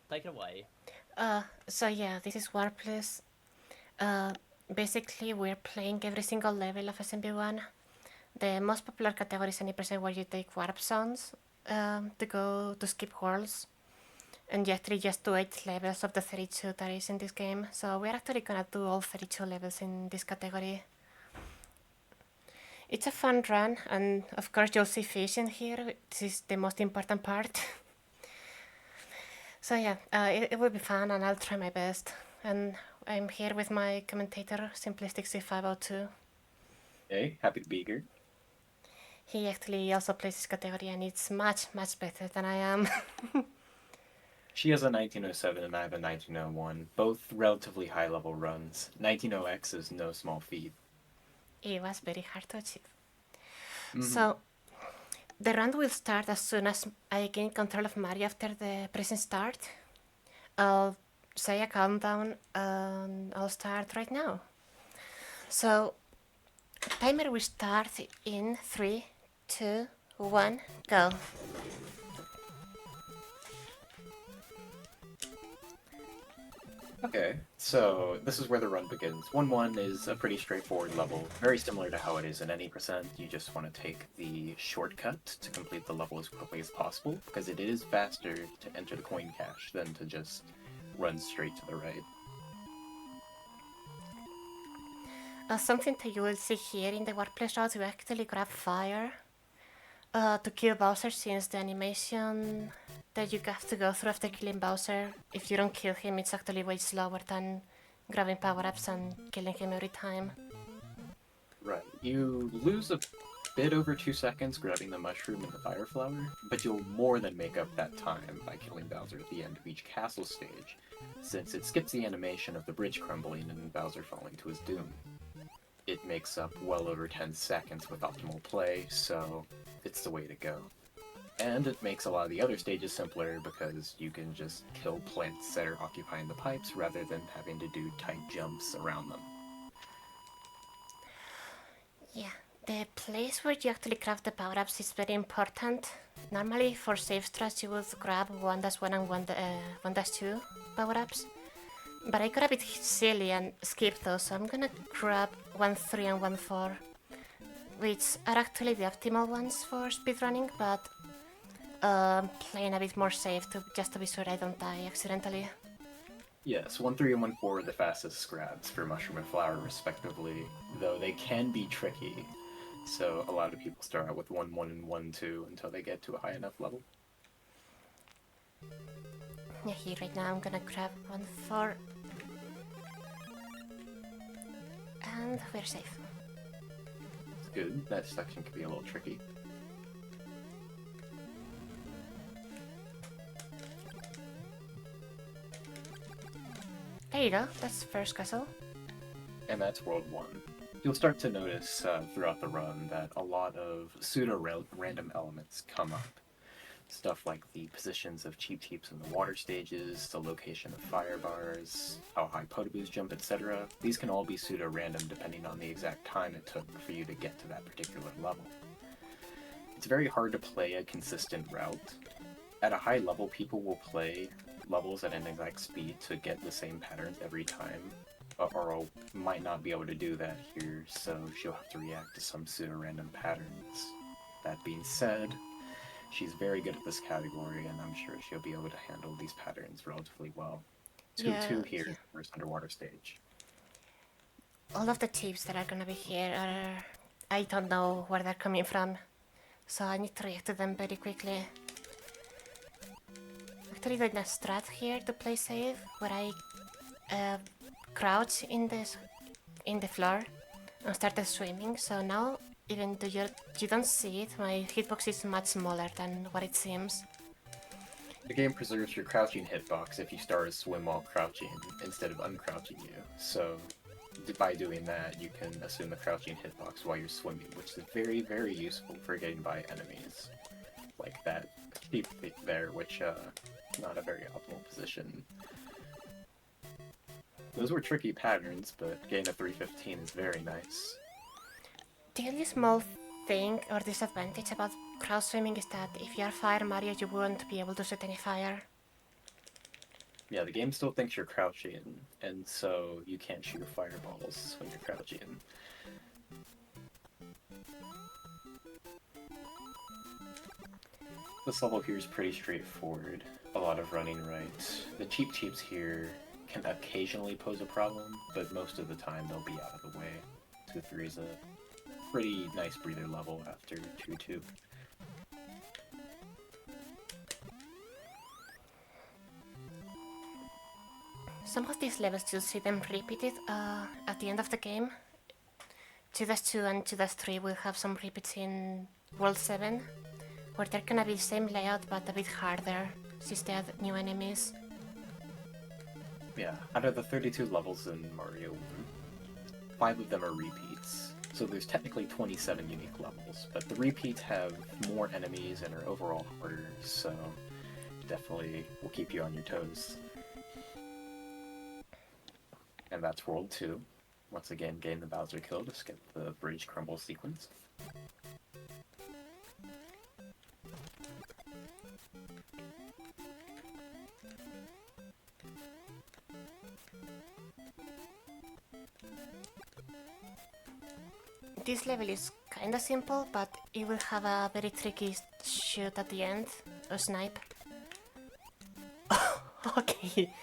Take it away. So yeah, this is Warpless. Uh, Basically, we're playing every single level of SMB1. The most popular category is any person where you take warp zones to go to skip worlds, and you actually just do 8 levels of the 32 that is in this game. So we're actually gonna do all 32 levels in this category. It's a fun run, and of course you'll see fish in here. This is the most important part. So yeah, it will be fun, and I'll try my best. And I'm here with my commentator, Simplistic C502. Hey, happy to be here. He actually also plays this category, and it's much, much better than I am. She has a 1907 and I have a 1901, both relatively high level runs. 190X is no small feat. It was very hard to achieve. Mm-hmm. So the round will start as soon as I gain control of Mario after the pressing start. I'll say a countdown, and I'll start right now. So timer will start in 3, 2, 1, go. Okay, so this is where the run begins. 1-1 is a pretty straightforward level, very similar to how it is in any percent. You just want to take the shortcut to complete the level as quickly as possible, because it is faster to enter the coin cache than to just run straight to the right. Something that you will see here in the Warpless route, you actually grab fire to kill Bowser, since the animation that you have to go through after killing Bowser, if you don't kill him, it's actually way slower than grabbing power-ups and killing him every time. Right. You lose a bit over 2 seconds grabbing the mushroom and the fire flower, but you'll more than make up that time by killing Bowser at the end of each castle stage, since it skips the animation of the bridge crumbling and Bowser falling to his doom. It makes up well over 10 seconds with optimal play, so it's the way to go. And it makes a lot of the other stages simpler because you can just kill plants that are occupying the pipes rather than having to do tight jumps around them. Yeah, the place where you actually grab the power-ups is very important. Normally for save strats you would grab 1-1 and 1-2 power-ups, but I got a bit silly and skipped those, so I'm gonna grab 1-3 and 1-4, which are actually the optimal ones for speedrunning, but playing a bit more safe just to be sure I don't die accidentally. Yes, 1-3 and 1-4 are the fastest grabs for Mushroom and Flower, respectively, though they can be tricky. So a lot of people start out with 1-1 and 1-2 until they get to a high enough level. Yeah, here right now I'm gonna grab 1-4, and we're safe. It's good. That section can be a little tricky. There you go, that's first castle. And that's World 1. You'll start to notice throughout the run that a lot of pseudo-random elements come up. Stuff like the positions of Cheep Cheeps in the water stages, the location of fire bars, how high Potaboos jump, etc. These can all be pseudo-random depending on the exact time it took for you to get to that particular level. It's very hard to play a consistent route. At a high level, people will play levels at an exact speed to get the same patterns every time, or might not be able to do that here, so she'll have to react to some pseudo-random patterns. That being said, she's very good at this category, and I'm sure she'll be able to handle these patterns relatively well. 2-2 Yeah, here yeah. is the first underwater stage. All of the tips that are gonna be here are... I don't know where they're coming from, so I need to react to them very quickly. Actually doing a strat here to play safe, where I crouch in the floor and started swimming, so now even though you don't see it, my hitbox is much smaller than what it seems. The game preserves your crouching hitbox if you start a swim while crouching instead of uncrouching you, so by doing that you can assume the crouching hitbox while you're swimming, which is very, very useful for getting by enemies. Like that sheep there, which not a very optimal position. Those were tricky patterns, but getting a 315 is very nice. The only small thing or disadvantage about crouch swimming is that if you are Fire Mario, you won't be able to set any fire. Yeah, the game still thinks you're crouching, and so you can't shoot fireballs when you're crouching. This level here is pretty straightforward. A lot of running right. The cheap cheeps here can occasionally pose a problem, but most of the time they'll be out of the way. 2-3 is a pretty nice breather level after 2-2. Some of these levels you'll see them repeated at the end of the game. 2-2 and 2-3 will have some repeats in World 7, where they're gonna be the same layout but a bit harder, since they add new enemies. Yeah, out of the 32 levels in Mario 1, 5 of them are repeats. So there's technically 27 unique levels, but the repeats have more enemies and are overall harder, so definitely will keep you on your toes. And that's World 2. Once again, gain the Bowser kill to skip the bridge crumble sequence. This level is kinda simple, but it will have a very tricky shoot at the end, or snipe. Okay.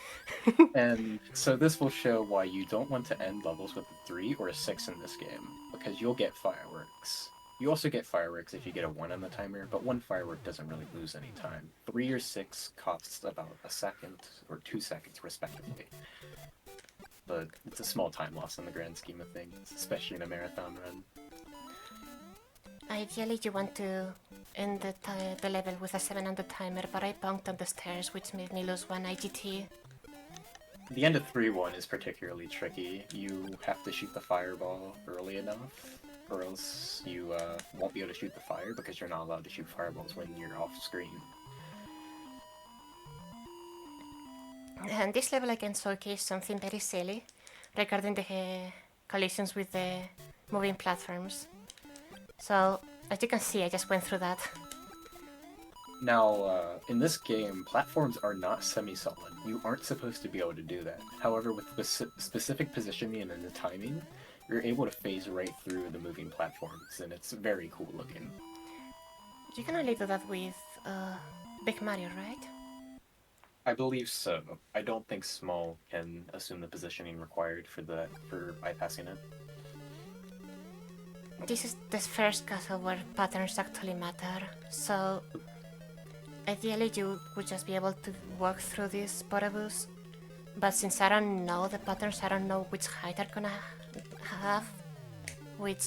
And so this will show why you don't want to end levels with a 3 or a 6 in this game, because you'll get fireworks. You also get fireworks if you get a 1 on the timer, but 1 firework doesn't really lose any time. 3 or 6 costs about a second or 2 seconds respectively. But it's a small time loss in the grand scheme of things, especially in a marathon run. Ideally, you want to end the level with a 7 on the timer, but I bonked on the stairs, which made me lose 1 IGT. The end of 3-1 is particularly tricky. You have to shoot the fireball early enough, or else you won't be able to shoot the fire because you're not allowed to shoot fireballs when you're off screen. And this level again showcased something very silly regarding the collisions with the moving platforms. So, as you can see, I just went through that. Now, in this game, platforms are not semi-solid. You aren't supposed to be able to do that. However, with the specific positioning and the timing, you're able to phase right through the moving platforms, and it's very cool looking. You can only do that with Big Mario, right? I believe so. I don't think Small can assume the positioning required for bypassing it. This is the first castle where patterns actually matter, so ideally you would just be able to walk through this Borabus, but since I don't know the patterns, I don't know which height I'm gonna have, which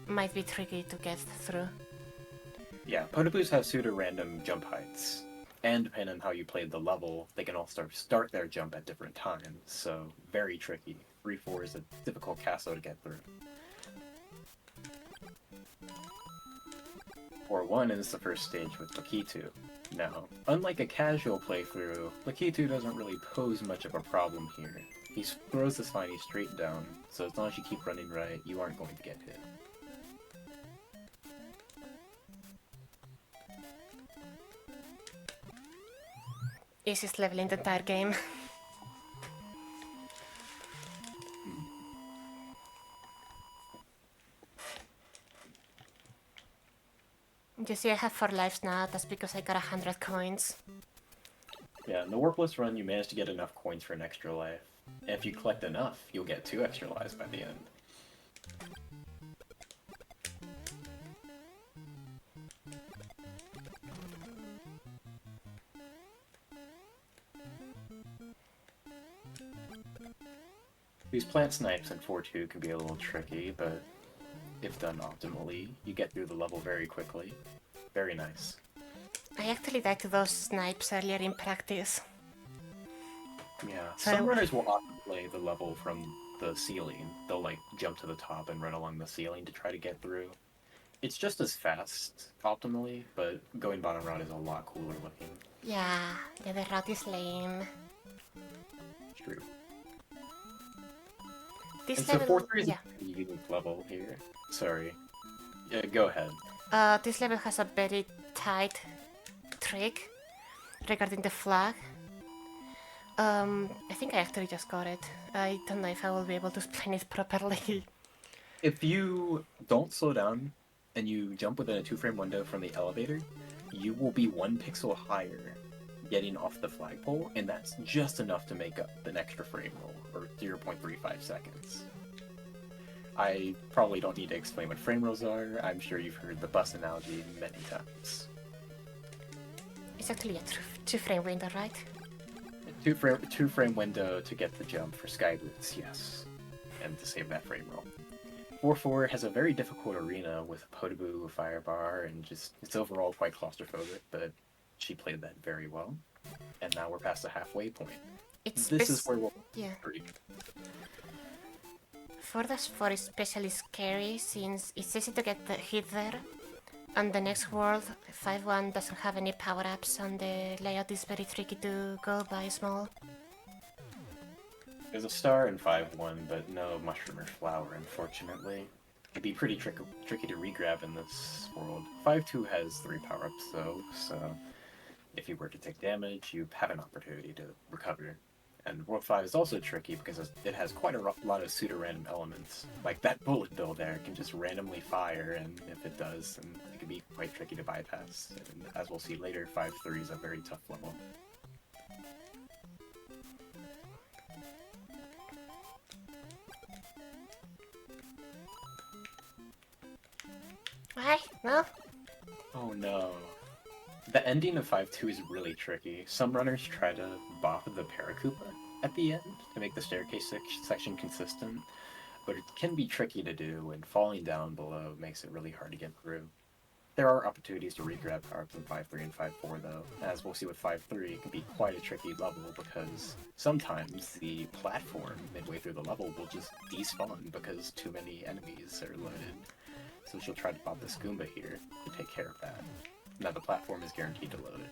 might be tricky to get through. Yeah, Podoboos have pseudo-random jump heights, and depending on how you played the level, they can all start their jump at different times, so very tricky. 3-4 is a difficult castle to get through. 4-1 is the first stage with Lakitu. Now, unlike a casual playthrough, Lakitu doesn't really pose much of a problem here. He throws the spiny straight down, so as long as you keep running right, you aren't going to get hit. Easiest level in the entire game. You see, I have 4 lives now. That's because I got 100 coins. Yeah, in the Warpless run, you manage to get enough coins for an extra life. And if you collect enough, you'll get 2 extra lives by the end. These plant snipes in 4-2 can be a little tricky, but if done optimally, you get through the level very quickly. Very nice. I actually died to those snipes earlier in practice. Yeah, So some runners will often play the level from the ceiling. They'll like jump to the top and run along the ceiling to try to get through. It's just as fast, optimally, but going bottom route is a lot cooler looking. Yeah, the route is lame. True. This And so level, 4-3 is yeah. a pretty unique level here. Sorry. Yeah, go ahead. This level has a very tight trick regarding the flag, I think I actually just got it. I don't know if I will be able to explain it properly. If you don't slow down and you jump within a 2-frame window from the elevator, you will be 1 pixel higher getting off the flagpole, and that's just enough to make up an extra frame roll, or 0.35 seconds. I probably don't need to explain what frame rolls are. I'm sure you've heard the bus analogy many times. It's actually a two-frame window, right? Two frame window to get the jump for sky boots, yes, and to save that frame roll. 4-4 has a very difficult arena with Potaboo, Fire Bar, and just it's overall quite claustrophobic, but she played that very well. And now we're past the halfway point. This is where we'll yeah. agree. 4-4 is especially scary since it's easy to get the hit there. On the next world, 5-1 doesn't have any power-ups and the layout is very tricky to go by small. There's a star in 5-1, but no mushroom or flower, unfortunately. It'd be pretty tricky to regrab in this world. 5-2 has 3 power-ups though, so if you were to take damage, you have an opportunity to recover. And World 5 is also tricky because it has quite a lot of pseudo-random elements. Like that bullet bill there can just randomly fire, and if it does, then it can be quite tricky to bypass. And as we'll see later, 5-3 is a very tough level. Why? No? Oh no. The ending of 5-2 is really tricky. Some runners try to bop the Paracupa at the end to make the staircase section consistent, but it can be tricky to do, and falling down below makes it really hard to get through. There are opportunities to regrab power-ups in 5-3 and 5-4 though. As we'll see with 5-3, it can be quite a tricky level because sometimes the platform midway through the level will just despawn because too many enemies are loaded. So she'll try to pop the Skoomba here to take care of that. Now the platform is guaranteed to load it.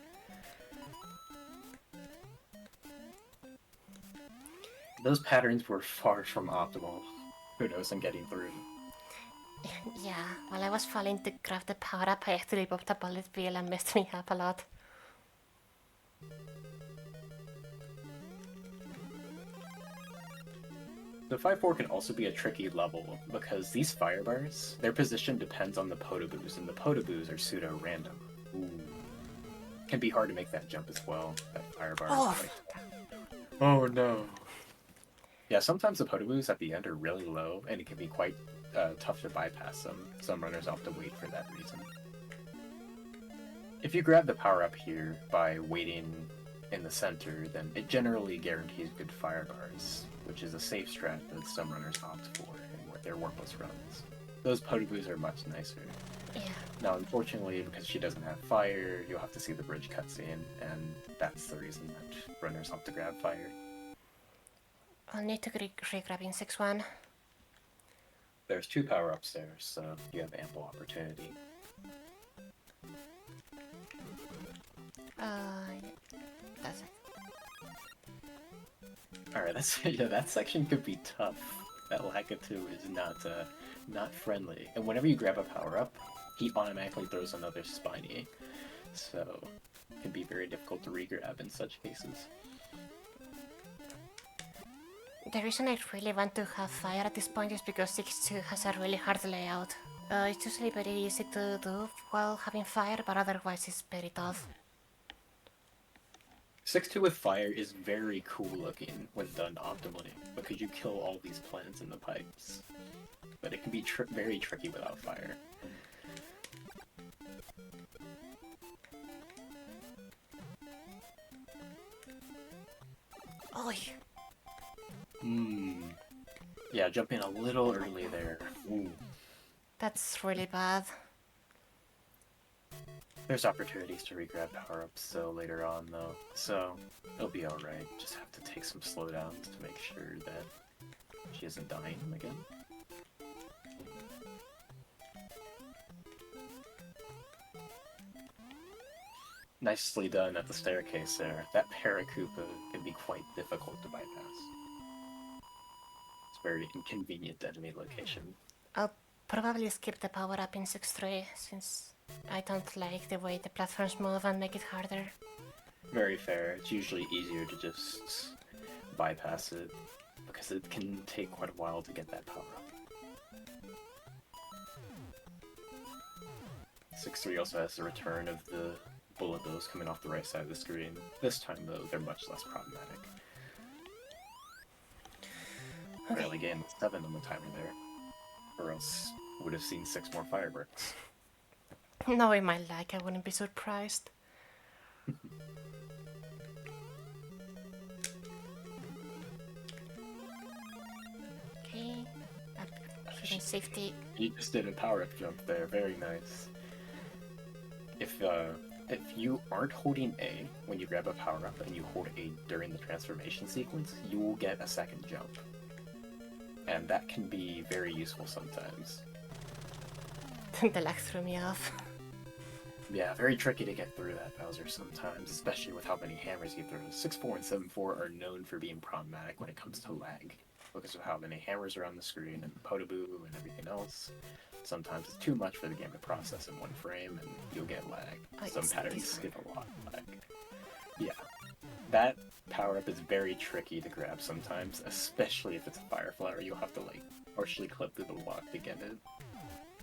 Those patterns were far from optimal. Kudos on getting through. Yeah, while I was falling to grab the power-up, I actually popped a bullet bill and messed me up a lot. The 5-4 can also be a tricky level because these fire bars, their position depends on the Potaboos, and the Potaboos are pseudo-random. Ooh. Can be hard to make that jump as well. That fire bar. Oh. Oh no. Yeah, sometimes the Potaboos at the end are really low, and it can be quite tough to bypass them. Some runners have to wait for that reason. If you grab the power-up here by waiting in the center, then it generally guarantees good fire bars, which is a safe strat that some runners opt for in their Warpless runs. Those Potaboos are much nicer. Yeah. Now, unfortunately, because she doesn't have fire, you'll have to see the bridge cutscene, and that's the reason that runners opt to grab fire. I'll need to re-grab in 6-1. There's 2 power-ups there, so you have ample opportunity. That's it. Alright, that section could be tough. That Lakitu is not friendly. And whenever you grab a power-up, he automatically throws another Spiny. So, it can be very difficult to regrab in such cases. The reason I really want to have fire at this point is because 6-2 has a really hard layout. It's usually very easy to do while having fire, but otherwise it's very tough. 6-2 with fire is very cool looking when done optimally, because you kill all these plants in the pipes. But it can be very tricky without fire. Oi! Yeah, jumping a little early there. Ooh. That's really bad. There's opportunities to regrab power-ups so later on though, so it'll be alright. Just have to take some slowdowns to make sure that she isn't dying again. Nicely done at the staircase there. That Paracupa can be quite difficult to bypass. It's a very inconvenient enemy location. I'll probably skip the power up in 6-3 since I don't like the way the platforms move and make it harder. Very fair. It's usually easier to just bypass it, because it can take quite a while to get that power up. 6-3 also has the return of the bullet bills coming off the right side of the screen. This time, though, they're much less problematic. Okay. Barely gained 7 on the timer there, or else would have seen 6 more fireworks. Knowing my luck, I wouldn't be surprised. Okay, up in safety. You just did a power-up jump there, very nice. If you aren't holding A when you grab a power-up and you hold A during the transformation sequence, you will get a second jump. And that can be very useful sometimes. The lag threw me off. Yeah, very tricky to get through that Bowser sometimes, especially with how many hammers you throw. 6-4 and 7-4 are known for being problematic when it comes to lag, because of how many hammers are on the screen and Potoboo and everything else. Sometimes it's too much for the game to process in one frame, and you'll get lag. Some patterns skip a lot of lag. Yeah, that power-up is very tricky to grab sometimes, especially if it's a Fire Flower. You'll have to, like, partially clip through the block to get it.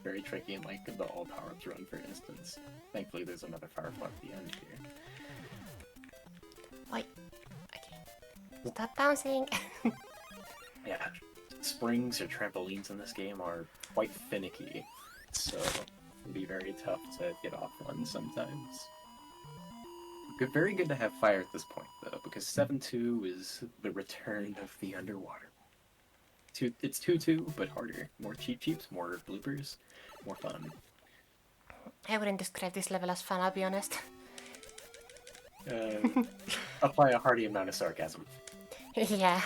Very tricky in, like, the all power-ups run, for instance. Thankfully, there's another Fire Flower at the end here. Wait. Okay. Stop bouncing. Yeah, springs or trampolines in this game are quite finicky, so it'll be very tough to get off on sometimes. Very good to have fire at this point, though, because 7-2 is the return of the underwater. It's 2-2, but harder. More cheeps, more bloopers, more fun. I wouldn't describe this level as fun, I'll be honest. Apply a hearty amount of sarcasm. Yeah.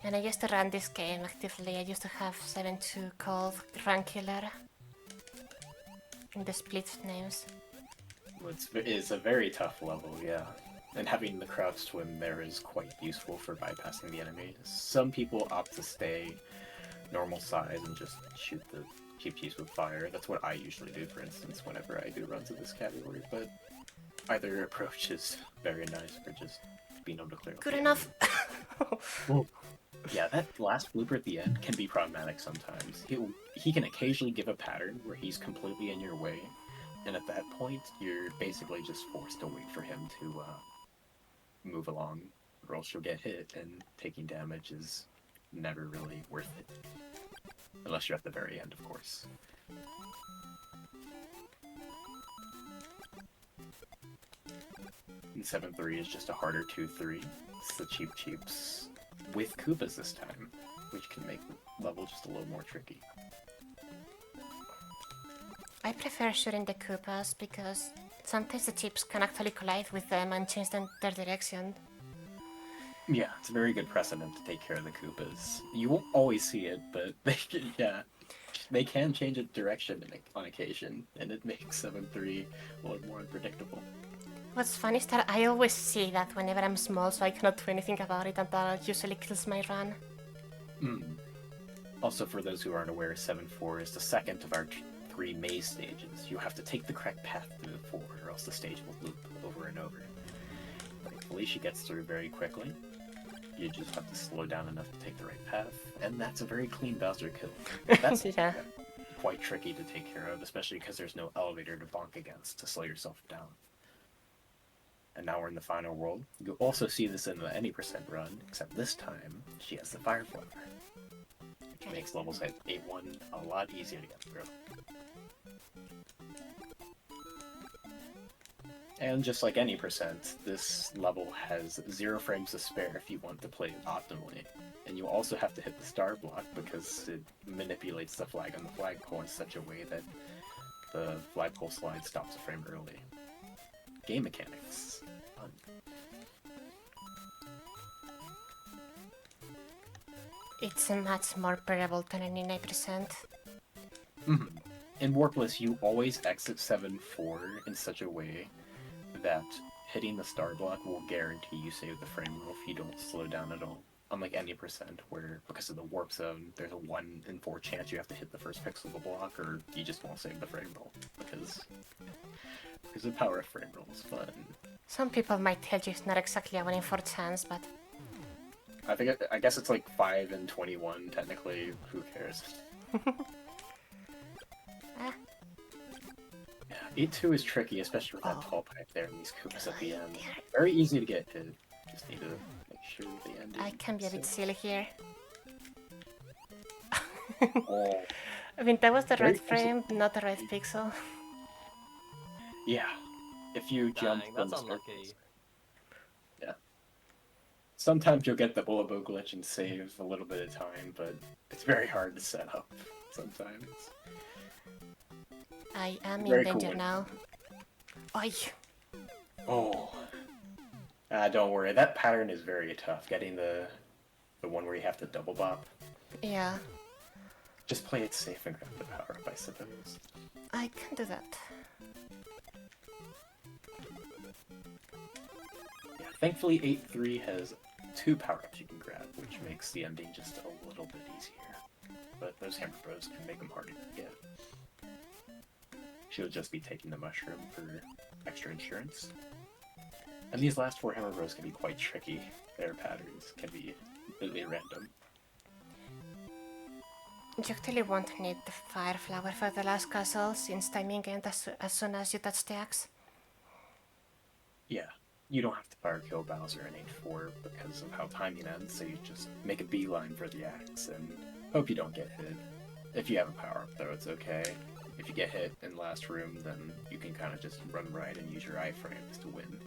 And I used to run this game actively. I used to have 7-2 called Run Killer. In the split names. It's a very tough level, yeah. And having the crouch swim there is quite useful for bypassing the enemy. Some people opt to stay normal size and just shoot the cheeps with fire. That's what I usually do, for instance, whenever I do runs of this category. But either approach is very nice for just being able to clear. Good enough. Yeah, that last blooper at the end can be problematic sometimes. He can occasionally give a pattern where he's completely in your way, and at that point, you're basically just forced to wait for him to move along, or else you'll get hit, and taking damage is never really worth it. Unless you're at the very end, of course. And 7-3 is just a harder 2-3. It's the cheeps with Koopas this time, which can make the level just a little more tricky. I prefer shooting the Koopas because sometimes the chips can actually collide with them and change their direction. Yeah, it's a very good precedent to take care of the Koopas. You won't always see it, but they can change its direction on occasion, and it makes 7-3 a little more unpredictable. What's funny is that I always see that whenever I'm small, so I cannot do anything about it, and that usually kills my run. Also, for those who aren't aware, 7-4 is the second of our 3 maze stages. You have to take the correct path to move forward, or else the stage will loop over and over. Thankfully, she gets through very quickly. You just have to slow down enough to take the right path, and that's a very clean Bowser kill. That's Yeah. quite tricky to take care of, especially because there's no elevator to bonk against to slow yourself down. And now we're in the final world. You also see this in the any percent run, except this time she has the Fire Flower, which makes levels at 8-1 a lot easier to get through. And just like any percent, this level has 0 frames to spare if you want to play it optimally. And you also have to hit the star block because it manipulates the flag on the flagpole in such a way that the flagpole slide stops a frame early. Game mechanics. Fun. It's much more bearable than any 9%. In Warpless, you always exit 7-4 in such a way that hitting the star block will guarantee you save the frame rule if you don't slow down at all. Unlike any percent, where because of the warp zone, there's a 1 in 4 chance you have to hit the first pixel of the block, or you just won't save the frame roll because the power of frame roll is fun. Some people might tell you it's not exactly a 1 in 4 chance, but I guess it's like 5 and 21 technically. Who cares? Ah. Yeah, 8-2 is tricky, especially with that Oh. tall pipe there and these Koopas at the end. Dear. Very easy to get hit. Just need to make sure the ending. I can be a bit So- silly here. Oh, I mean, that was the Very right frame, not the right pixel. yeah. If you jump Dang, from that's the unlucky. surface. Yeah. Sometimes you'll get the bullet bow glitch and save a little bit of time, but it's very hard to set up sometimes. I am in Very danger cool. now. Oi! Oh. Don't worry, that pattern is very tough. Getting the one where you have to double bop. Yeah, Just play it safe and grab the power up, I suppose. I can do that. Yeah, thankfully 8-3 has 2 power-ups you can grab, which makes the ending just a little bit easier. But those Hammer Bros can make them harder to get. She'll just be taking the mushroom for extra insurance. And these last 4 Hammer Bros can be quite tricky. Their patterns can be completely random. You actually won't need the fire flower for the last castle, since timing ends as soon as you touch the axe. Yeah, you don't have to fire kill Bowser in 8-4 because of how timing ends, so you just make a beeline for the axe and hope you don't get hit. If you have a power-up though, it's okay. If you get hit in last room, then you can kind of just run right and use your iframes to win.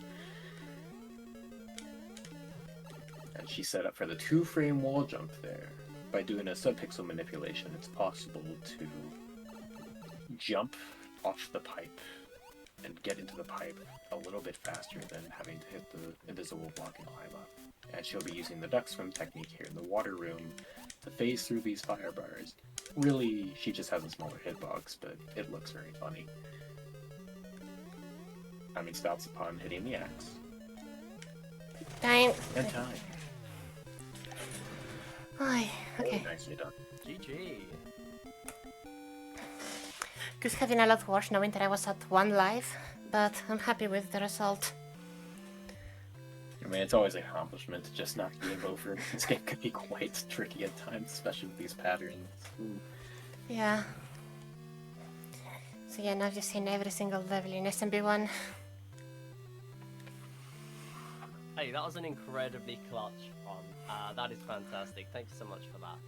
And she set up for the 2-frame wall jump there. By doing a subpixel manipulation, it's possible to jump off the pipe and get into the pipe a little bit faster than having to hit the invisible block and climb up. And she'll be using the duck swim technique here in the water room to phase through these fire bars. Really, she just has a smaller hitbox, but it looks very funny. Timing stops upon hitting the axe. Time. And time. Oi, okay. Very nicely done. GG. Could have been a lot worse knowing that I was at 1 life, but I'm happy with the result. I mean, it's always an accomplishment to just knock game over. This game can be quite tricky at times, especially with these patterns. Ooh. Yeah. So yeah, now you've seen every single level in SMB1. Hey, that was an incredibly clutch one. That is fantastic. Thank you so much for that.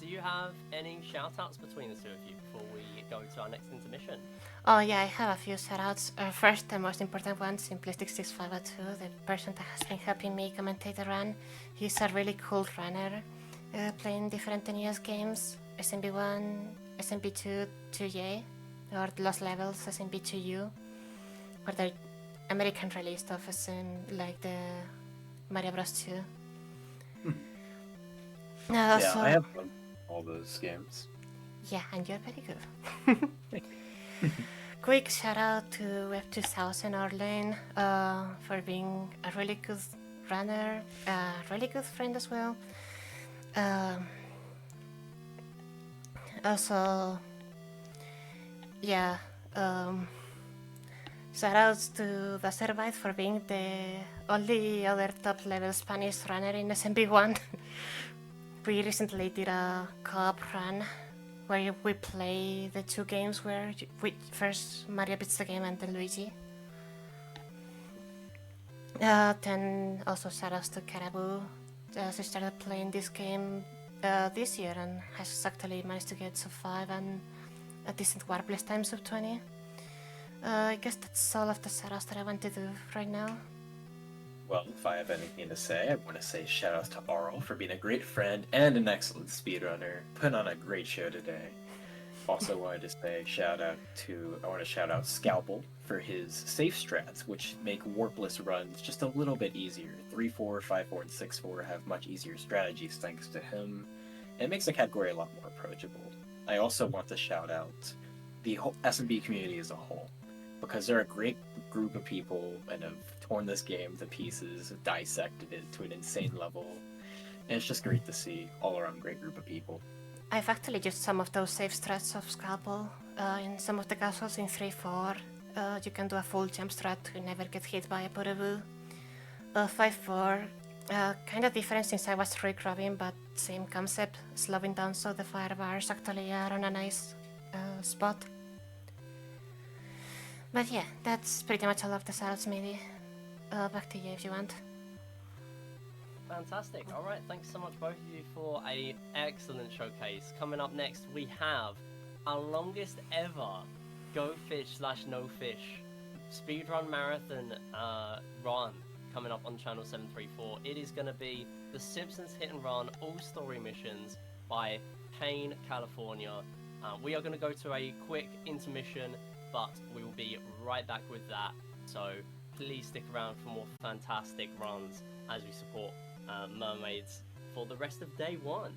Do you have any shout-outs between the two of you before we go to our next intermission? Oh yeah, I have a few shoutouts. First, the most important one, Simplistic6502, the person that has been helping me commentate the run. He's a really cool runner, playing different NES games, SMB1, SMB2, 2J, or Lost Levels, SMB2U, or the American release of like the Mario Bros. 2. Yeah, So, I have all those games. yeah, and you're very good. Quick shout out to Web2000 Orlane for being a really good runner, a really good friend as well. Also, yeah, shout outs to The Survive for being the only other top level Spanish runner in SMB1. We recently did a co-op run where we play the 2 games where we first Mario beats the game and then Luigi. Then also shout outs to Caraboo. She started playing this game this year and has actually managed to get sub 5 and a decent Warpless time sub 20. I guess that's all of the shout outs that I want to do right now. Well, if I have anything to say, I want to say shout outs to Aryll for being a great friend and an excellent speedrunner. Put on a great show today. Also wanted to say I want to shout out Scalpel for his safe strats, which make warpless runs just a little bit easier. 3-4, 5-4, and 6-4 have much easier strategies thanks to him. And it makes the category a lot more approachable. I also want to shout out the whole SMB community as a whole, because they're a great group of people and have torn this game to pieces, dissected it to an insane level, and it's just great to see all around great group of people. I've actually used some of those safe strats of Scalpel in some of the castles in 3-4. You can do a full jump strat to never get hit by a Puraboo. 5-4, Kind of different since I was free grabbing, but same concept, slowing down so the fire bars actually are on a nice spot. But yeah, that's pretty much all of the salts, maybe. Back to you if you want. Fantastic. All right, thanks so much both of you for a excellent showcase. Coming up next, we have our longest ever go fish / no fish speedrun marathon run coming up on channel 734. It is going to be the Simpsons Hit and Run all story missions by Kane, California. We are going to go to a quick intermission, but we will be right back with that. So please stick around for more fantastic runs as we support mermaids for the rest of day one.